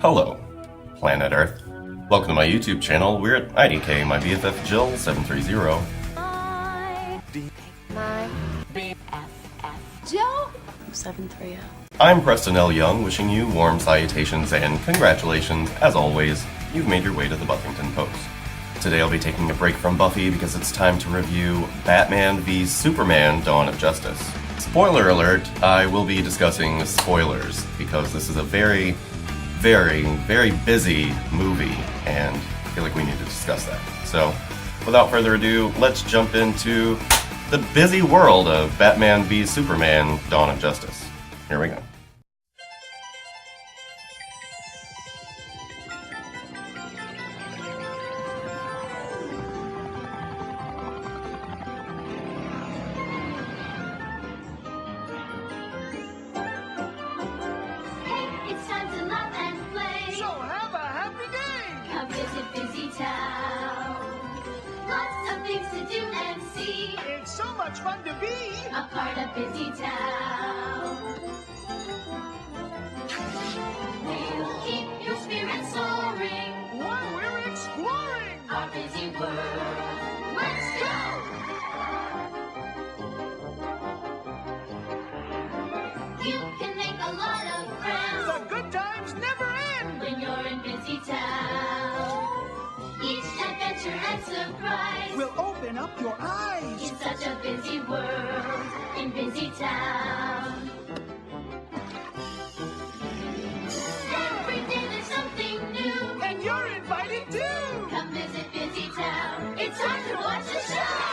Hello, planet Earth. Welcome to my YouTube channel. We're at IDK, my BFF Jill 730. My BFF Jill 730. I'm Preston L. Young, wishing you warm salutations and congratulations. As always, you've made your way to the Buffyngton Post. Today I'll be taking a break from Buffy because it's time to review Batman v Superman: Dawn of Justice. Spoiler alert, I will be discussing spoilers because this is a very busy movie and I feel like we need to discuss that. So, without further ado, let's jump into the busy world of Batman v Superman: Dawn of Justice. Here we go. It's time to laugh and play. So have a happy day! Come visit Busy Town. Lots of things to do and see. It's so much fun to be! A part of Busy Town. We'll keep your spirits soaring. While we're exploring! Our busy world. Let's go! You can make a lot of friends The good times never end! when you're in Busy Town. Each adventure and surprise. We'll open up your eyes! In such a busy world, in Busy Town. Every day there's something new. And you're invited too! Come visit Busy Town. It's time to watch the show.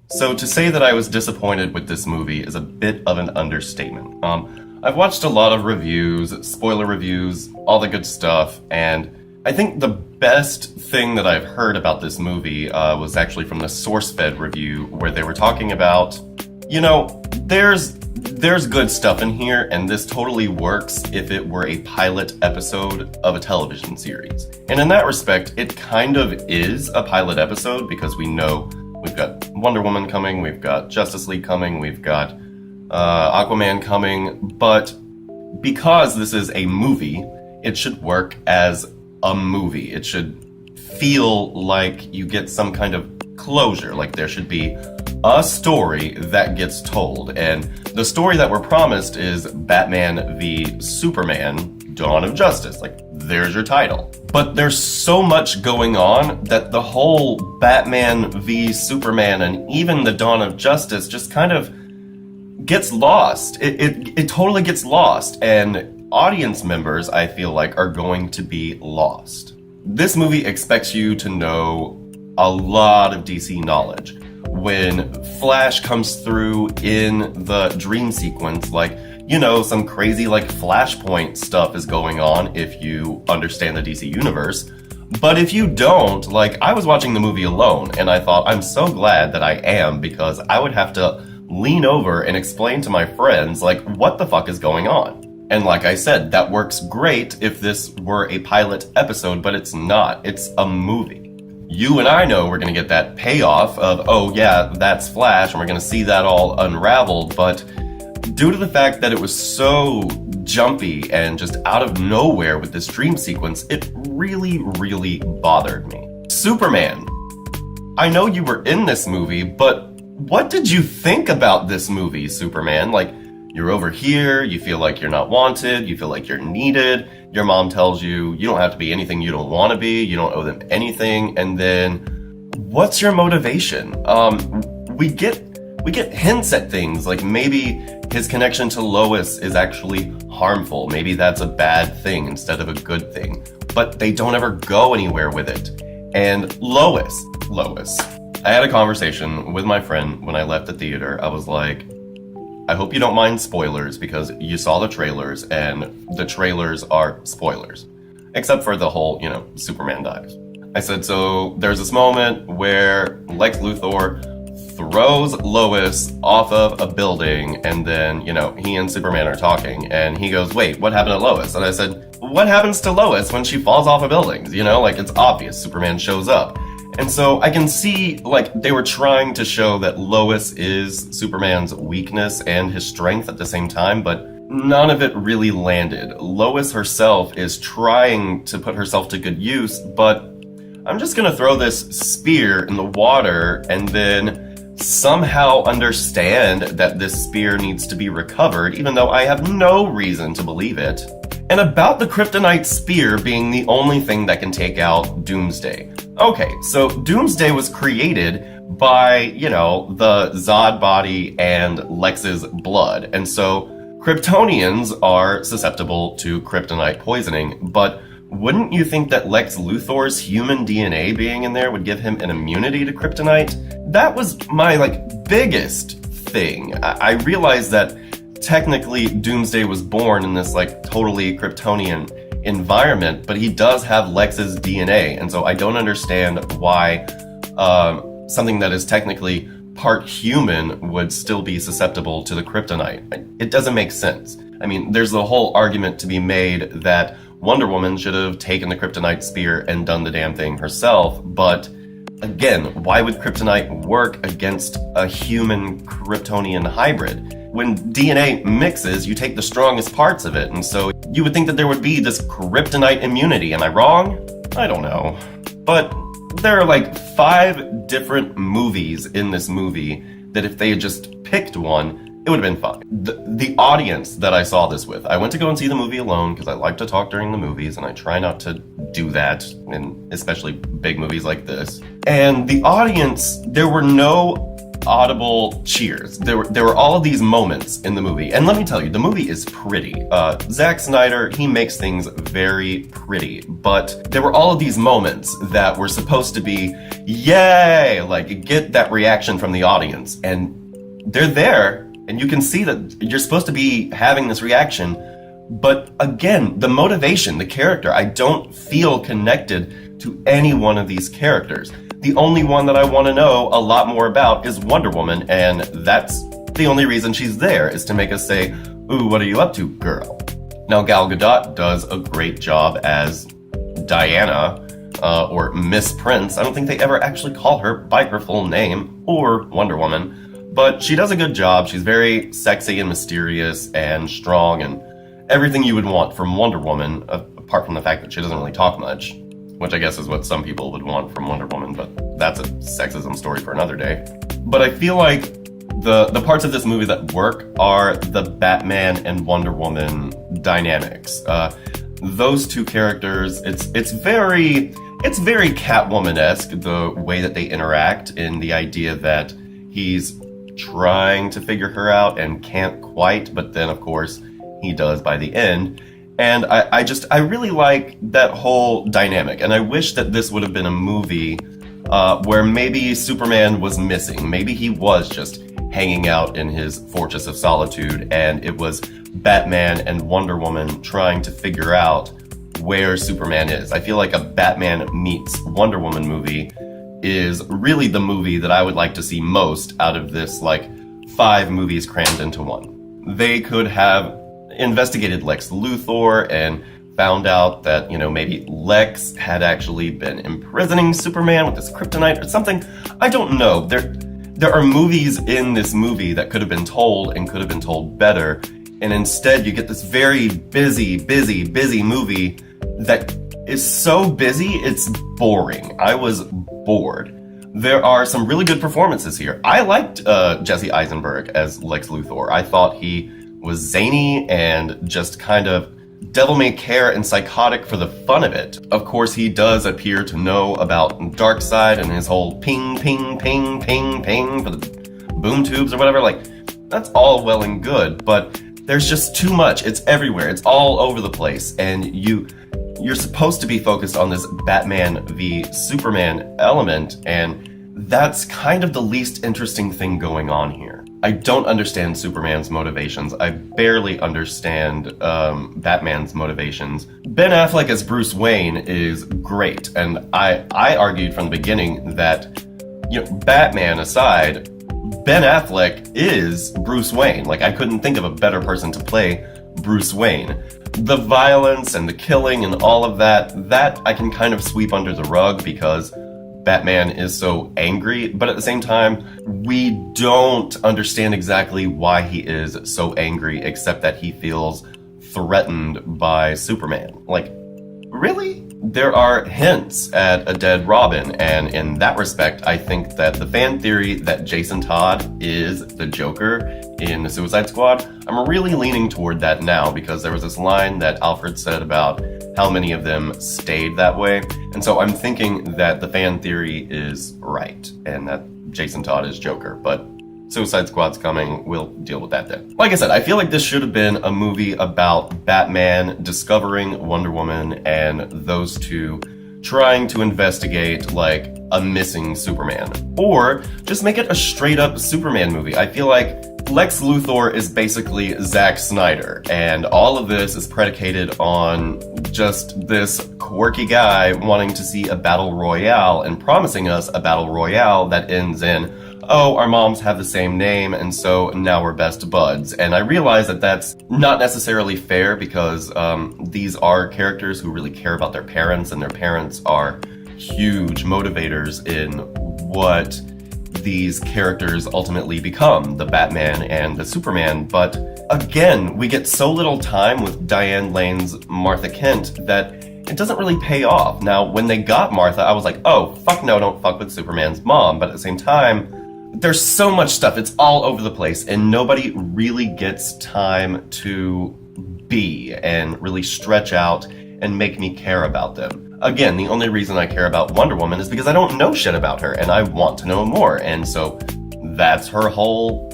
So to say that I was disappointed with this movie is a bit of an understatement. I've watched a lot of reviews, spoiler reviews, all the good stuff, and I think the best thing that I've heard about this movie was actually from the SourceFed review, where they were talking about, you know, there's good stuff in here, and this totally works if it were a pilot episode of a television series. And in that respect, it kind of is a pilot episode, because we know we've got Wonder Woman coming, we've got Justice League coming, we've got Aquaman coming, but because this is a movie, it should work as a movie. It should feel like you get some kind of closure, like there should be a story that gets told. And the story that we're promised is Batman v Superman: Dawn of Justice. Like, there's your title. But there's so much going on that the whole Batman v Superman and even the Dawn of Justice just kind of gets lost. It totally gets lost, and audience members, I feel like, are going to be lost. This movie expects you to know a lot of DC knowledge. When Flash comes through in the dream sequence, like, you know, some crazy like Flashpoint stuff is going on if you understand the DC universe. But if you don't, like, I was watching the movie alone and I thought, I'm so glad that I am, because I would have to lean over and explain to my friends, like, what the fuck is going on? And like I said, that works great if this were a pilot episode, but it's not. It's a movie. You and I know we're gonna get that payoff of, oh yeah, that's Flash, and we're gonna see that all unraveled, but due to the fact that it was so jumpy and just out of nowhere with this dream sequence, it really bothered me. Superman, I know you were in this movie, but what did you think about this movie, Superman? Like, you're over here, you feel like you're not wanted, you feel like you're needed, your mom tells you you don't have to be anything you don't want to be, you don't owe them anything, and then what's your motivation? We get hints at things, like maybe his connection to Lois is actually harmful, maybe that's a bad thing instead of a good thing, but they don't ever go anywhere with it. And Lois, I had a conversation with my friend when I left the theater. I was like, I hope you don't mind spoilers, because you saw the trailers, and the trailers are spoilers. Except for the whole, you know, Superman dies. I said, so there's this moment where Lex Luthor throws Lois off of a building, and then, you know, he and Superman are talking, and he goes, wait, what happened to Lois? And I said, what happens to Lois when she falls off of buildings? You know, like, it's obvious, Superman shows up. And so I can see, like, they were trying to show that Lois is Superman's weakness and his strength at the same time, but none of it really landed. Lois herself is trying to put herself to good use, but I'm just gonna throw this spear in the water and then somehow understand that this spear needs to be recovered, even though I have no reason to believe it. And about the kryptonite spear being the only thing that can take out Doomsday. Okay, so Doomsday was created by, the Zod body and Lex's blood. And so Kryptonians are susceptible to kryptonite poisoning, but wouldn't you think that Lex Luthor's human DNA being in there would give him an immunity to kryptonite? That was my, biggest thing. I realized that technically Doomsday was born in this, totally Kryptonian environment, but he does have Lex's DNA, and so I don't understand why something that is technically part human would still be susceptible to the kryptonite. It doesn't make sense. I mean, there's the whole argument to be made that Wonder Woman should have taken the kryptonite spear and done the damn thing herself, but again, why would kryptonite work against a human Kryptonian hybrid? When DNA mixes, you take the strongest parts of it, and so you would think that there would be this kryptonite immunity. Am I wrong? I don't know. But there are 5 different movies in this movie that if they had just picked one, it would have been fine. The audience that I saw this with, I went to go and see the movie alone because I like to talk during the movies and I try not to do that, in especially big movies like this. And the audience, there were no audible cheers. There were all of these moments in the movie. And let me tell you, the movie is pretty. Zack Snyder, he makes things very pretty. But there were all of these moments that were supposed to be, yay! Get that reaction from the audience. And they're there, and you can see that you're supposed to be having this reaction. But again, the motivation, the character, I don't feel connected to any one of these characters. The only one that I want to know a lot more about is Wonder Woman, and that's the only reason she's there, is to make us say, ooh, what are you up to, girl? Now, Gal Gadot does a great job as Diana, or Miss Prince. I don't think they ever actually call her by her full name, or Wonder Woman, but she does a good job. She's very sexy and mysterious and strong and everything you would want from Wonder Woman, apart from the fact that she doesn't really talk much. Which I guess is what some people would want from Wonder Woman, but that's a sexism story for another day. But I feel like the parts of this movie that work are the Batman and Wonder Woman dynamics. Those two characters, it's very Catwoman-esque, the way that they interact, in the idea that he's trying to figure her out and can't quite, but then of course he does by the end. And I really like that whole dynamic, and I wish that this would have been a movie where maybe Superman was missing. Maybe he was just hanging out in his Fortress of Solitude, and it was Batman and Wonder Woman trying to figure out where Superman is. I feel like a Batman meets Wonder Woman movie is really the movie that I would like to see most out of this, 5 movies crammed into one. They could have investigated Lex Luthor and found out that, maybe Lex had actually been imprisoning Superman with this kryptonite or something. I don't know. There are movies in this movie that could have been told and could have been told better, and instead you get this very busy movie that is so busy it's boring. I was bored. There are some really good performances here. I liked Jesse Eisenberg as Lex Luthor. I thought he was zany and just kind of devil-may-care and psychotic for the fun of it. Of course, he does appear to know about Darkseid and his whole ping, ping, ping, ping, ping for the boom tubes or whatever. That's all well and good, but there's just too much. It's everywhere. It's all over the place, and you're supposed to be focused on this Batman v Superman element, and that's kind of the least interesting thing going on here. I don't understand Superman's motivations. I barely understand Batman's motivations. Ben Affleck as Bruce Wayne is great, and I argued from the beginning that, Batman aside, Ben Affleck is Bruce Wayne. I couldn't think of a better person to play Bruce Wayne. The violence and the killing and all of that I can kind of sweep under the rug because Batman is so angry, but at the same time, we don't understand exactly why he is so angry, except that he feels threatened by Superman. Like, really? There are hints at a dead Robin, and in that respect, I think that the fan theory that Jason Todd is the Joker in the Suicide Squad, I'm really leaning toward that now, because there was this line that Alfred said about how many of them stayed that way, and so I'm thinking that the fan theory is right, and that Jason Todd is Joker, but Suicide Squad's coming, we'll deal with that then. Like I said, I feel like this should have been a movie about Batman discovering Wonder Woman and those two trying to investigate, like, a missing Superman. Or just make it a straight up Superman movie. I feel like Lex Luthor is basically Zack Snyder, and all of this is predicated on just this quirky guy wanting to see a battle royale and promising us a battle royale that ends in, oh, our moms have the same name, and so now we're best buds. And I realize that that's not necessarily fair, because these are characters who really care about their parents, and their parents are huge motivators in what these characters ultimately become, the Batman and the Superman. But again, we get so little time with Diane Lane's Martha Kent that it doesn't really pay off. Now, when they got Martha, I was like, oh, fuck no, don't fuck with Superman's mom. But at the same time, there's so much stuff, it's all over the place, and nobody really gets time to be and really stretch out and make me care about them. Again, the only reason I care about Wonder Woman is because I don't know shit about her, and I want to know more, and so that's her whole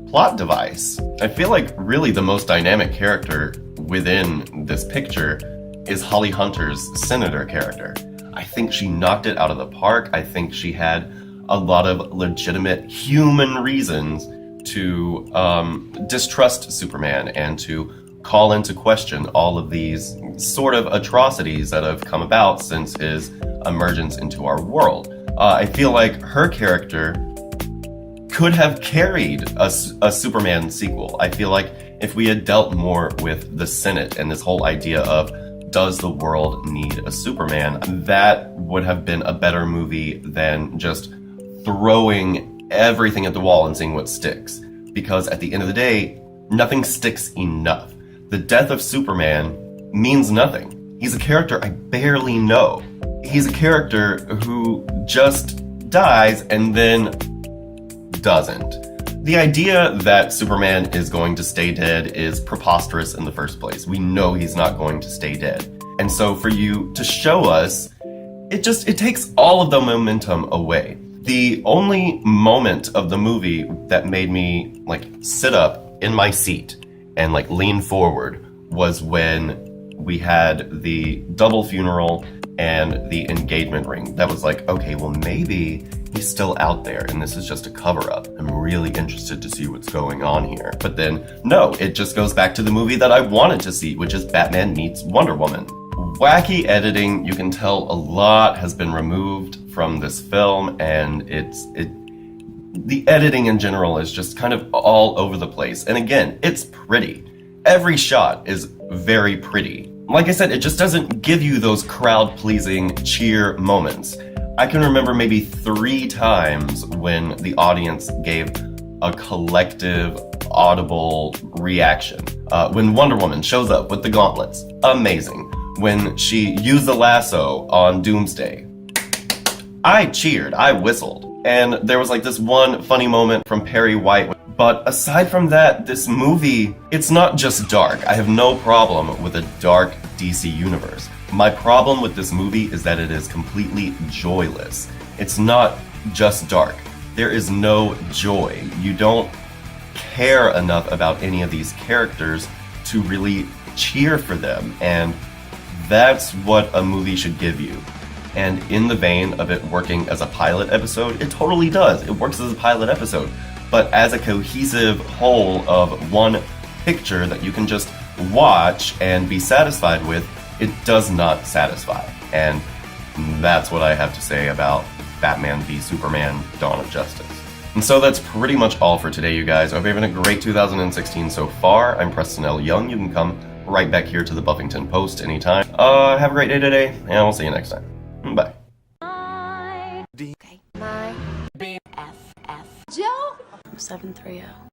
plot device. I feel like really the most dynamic character within this picture is Holly Hunter's Senator character. I think she knocked it out of the park. I think she had a lot of legitimate human reasons to distrust Superman and to call into question all of these sort of atrocities that have come about since his emergence into our world. I feel like her character could have carried a Superman sequel. I feel like if we had dealt more with the Senate and this whole idea of, does the world need a Superman, that would have been a better movie than just throwing everything at the wall and seeing what sticks. Because at the end of the day, nothing sticks enough. The death of Superman means nothing. He's a character I barely know. He's a character who just dies and then doesn't. The idea that Superman is going to stay dead is preposterous in the first place. We know he's not going to stay dead. And so for you to show us, it takes all of the momentum away. The only moment of the movie that made me like sit up in my seat and like lean forward was when we had the double funeral and the engagement ring. That was like, okay, well maybe he's still out there and this is just a cover-up. I'm really interested to see what's going on here. But then, no, it just goes back to the movie that I wanted to see, which is Batman meets Wonder Woman. Wacky editing, you can tell a lot has been removed from this film, and the editing in general is just kind of all over the place. And again, it's pretty. Every shot is very pretty. Like I said, it just doesn't give you those crowd-pleasing cheer moments. I can remember maybe 3 times when the audience gave a collective, audible reaction. When Wonder Woman shows up with the gauntlets, amazing. When she used the lasso on Doomsday, I cheered, I whistled. And there was like this one funny moment from Perry White. But aside from that, this movie, it's not just dark. I have no problem with a dark DC universe. My problem with this movie is that it is completely joyless. It's not just dark. There is no joy. You don't care enough about any of these characters to really cheer for them. And that's what a movie should give you. And in the vein of it working as a pilot episode, it totally does. It works as a pilot episode. But as a cohesive whole of one picture that you can just watch and be satisfied with, it does not satisfy. And that's what I have to say about Batman v Superman: Dawn of Justice. And so that's pretty much all for today, you guys. I hope you're having a great 2016 so far. I'm Preston L. Young. You can come right back here to the Buffyngton Post anytime. Have a great day today, and we'll see you next time. Bye. 730.